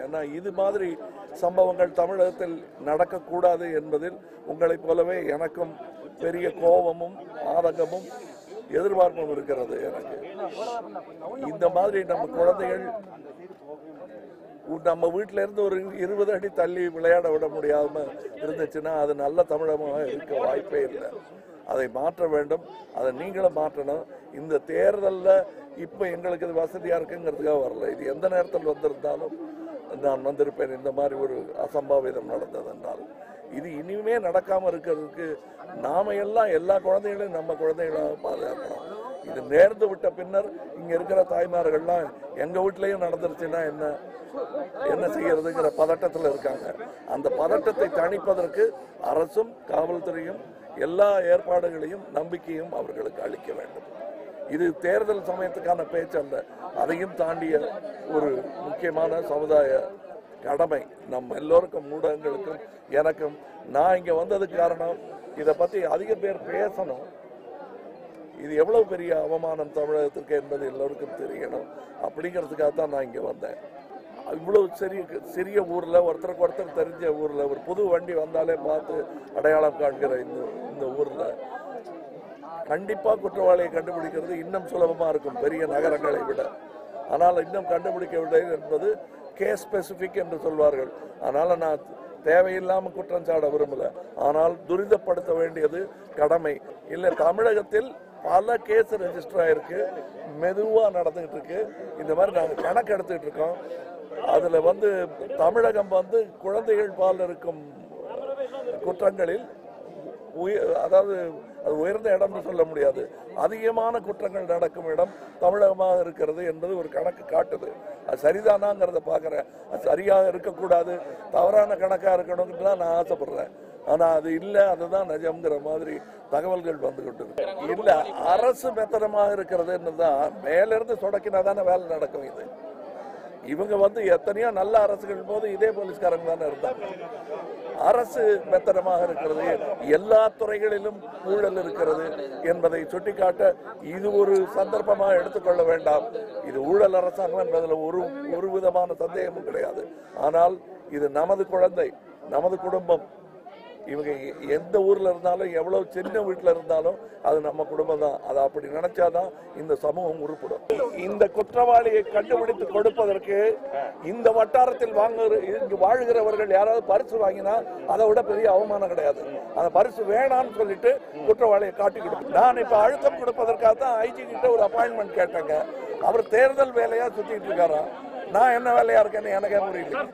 ஏன்னா இது மாதிரி சம்பவங்கள் தமிழகத்தில் நடக்கக்கூடாது என்பதில் உங்களைப் போலவே எனக்கும் பெரிய கோபமும் ஆதங்கமும் எதிர்பார்ப்பும் இருக்கிறது. எனக்கு இந்த மாதிரி நம்ம குழந்தைகள் நம்ம வீட்டில இருந்து ஒரு 20 அடி தள்ளி விளையாட விட முடியாம இருந்துச்சுன்னா அது நல்ல தமிழகமாக இருக்க வாய்ப்பே இல்லை. அதை மாற்ற வேண்டும். அதை நீங்களும் மாற்றணும். இந்த தேர்தலில் இப்போ எங்களுக்கு இது வசதியாக இருக்குங்கிறதுக்காக வரல. இது எந்த நேரத்தில் வந்திருந்தாலும் நான் வந்திருப்பேன். இந்த மாதிரி ஒரு அசம்பாவிதம் நடந்தது என்றால் இது இனிமே நடக்காமல் இருக்கிறதுக்கு நாம எல்லாம் எல்லா குழந்தைகளையும் நம்ம குழந்தைகளாக பாதுகாக்கணும். இது நேர்ந்து விட்ட பின்னர் இங்க இருக்கிற தாய்மார்கள்லாம் எங்க வீட்லயும் நடந்துருச்சுன்னா என்ன செய்யறதுங்கிற பதட்டத்தில் இருக்காங்க. அந்த பதட்டத்தை தணிப்பதற்கு அரசும் காவல்துறையும் எல்லா ஏற்பாடுகளையும் நம்பிக்கையும் அவர்களுக்கு அளிக்க வேண்டும். இது தேர்தல் சமயத்துக்கான பேச்சு அல்ல, அதையும் தாண்டிய ஒரு முக்கியமான சமுதாய கடமை நம்ம எல்லோருக்கும், ஊடகங்களுக்கும் எனக்கும். நான் இங்க வந்ததுக்கு காரணம் இதை பத்தி அதிக பேர் பேசணும். இது எவ்வளவு பெரிய அவமானம் தமிழகத்திற்கு என்பது எல்லோருக்கும் தெரியணும். அப்படிங்கிறதுக்காக தான் நான் இங்க வந்தேன். இவ்வளவு சிறிய ஊர்ல ஒருத்தருக்கு ஒருத்தர் தெரிஞ்ச ஊர்ல ஒரு புது வண்டி வந்தாலே பார்த்து அடையாளம் காண்கிற இந்த ஊர்ல கண்டிப்பா குற்றவாளியை கண்டுபிடிக்கிறது இன்னும் சுலபமா இருக்கும் பெரிய நகரங்களை விட. ஆனால் இன்னும் கண்டுபிடிக்கவில்லை என்பது கேஸ் ஸ்பெசிபிக் என்று சொல்வார்கள். அதனால நான் தேவையில்லாம குற்றம் சாட விரும்பல. ஆனால் துரிதப்படுத்த வேண்டியது கடமை. இல்லை, தமிழகத்தில் பல கேஸ் ரெஜிஸ்டர் ஆயிருக்கு, மெதுவா நடந்துகிட்டு இருக்கு. இந்த மாதிரி நாங்கள் கணக்கு எடுத்துக்கிட்டு இருக்கோம். அதுல தமிழகம் குழந்தைகள் பால் இருக்கும் குற்றங்களில் அதாவது அது உயர்ந்த இடம்னு சொல்ல முடியாது, அதிகமான குற்றங்கள் நடக்கும் இடம் தமிழகமாக இருக்கிறது என்பது ஒரு கணக்கு காட்டுது. அது சரிதானாங்கிறத பார்க்குறேன். அது சரியாக இருக்கக்கூடாது, தவறான கணக்காக இருக்கணும்னு தான் நான் ஆசைப்படுறேன். ஆனால் அது இல்லை, அதுதான் நிஜம்ங்கிற மாதிரி தகவல்கள் வந்துகிட்டு இருக்கு. இல்லை, அரசு மெத்தனமாக இருக்கிறதுன்னு தான் மேலிருந்து சொடக்கினா தானே வேலை நடக்கும். இது இவங்க எத்தனையோ நல்ல அரசுகள் போது இதே போலீஸ்காரங்க தானே இருந்தாங்க. அரசு மெத்தனமாக இருக்கிறது, எல்லா துறைகளிலும் ஊழல் இருக்கிறது என்பதை சுட்டிக்காட்ட இது ஒரு சந்தர்ப்பமாக எடுத்துக்கொள்ள வேண்டாம். இது ஊழல் அரசாங்கம் என்பதில் ஒரு விதமான சந்தேகமும் கிடையாது. ஆனால் இது நமது குழந்தை, நமது குடும்பம். இவங்க எந்த ஊர்ல இருந்தாலும் எவ்வளவு சின்ன வீட்டில் இருந்தாலும் அது நம்ம குடும்பம் தான். அதை அப்படி நினைச்சாதான் இந்த சமூகம் உருப்படும். இந்த குற்றவாளியை கண்டுபிடித்து கொடுப்பதற்கு இந்த வட்டாரத்தில் இங்கு வாழ்கிறவர்கள் யாராவது பரிசு வாங்கினா அதை விட பெரிய அவமானம் கிடையாது. அந்த பரிசு வேணான்னு சொல்லிட்டு குற்றவாளியை காட்டி கொடுப்போம். நான் இப்ப அழுத்தம் கொடுப்பதற்காக தான் ஐஜி கிட்ட ஒரு அப்பாயின்மெண்ட் கேட்டேங்க. அவர் தேர்தல் வேலையா சுத்திட்டு இருக்காரா? நான் என்ன வேலையா இருக்கேன்னு எனக்கே புரியல.